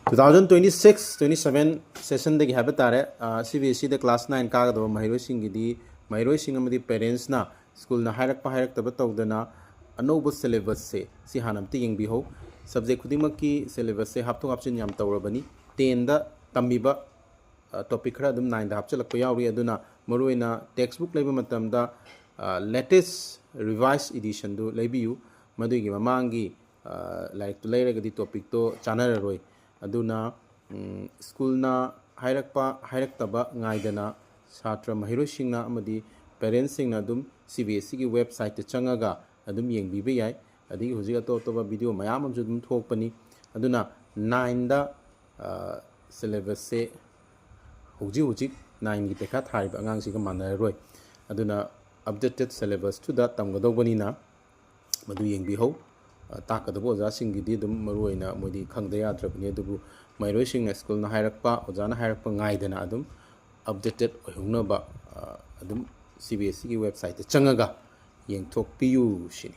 2026-27 session dagi haba tare CBSE de class 9 kaga do mahiroi singidi mahiroi singamadi parents na school na hairak taba tawdana anoba syllabus se si hanamti yengbi ho subject khudimaki syllabus se hapthong hapchin yam tawrabani 10 da tamiba topic khara dum 9 da hapchalak pa yawi aduna maruina textbook leba matamda latest revised edition do lebiu madugi mamangi like to leiragadi topic to chanararoi aduna school na hairak taba ngaidana satra mahiroi singna amadi parents singna dum CBSE gi website te changaga adum yengbibe yai adigi hujiga to video mayam amju dum thokpani aduna 9 da syllabus se huji 9 gi pekha thai ba angang siga manaroi aduna updated syllabus to da tamgadobani na madu yengbi ho takadabo oja singidi dum maruina modi khangda yadrabani adubu mairoi singna school na hairakpa oja na hairakpa ngaidana adum updated ohunaba adum CBSE gi website te changaga yengthok piyu shini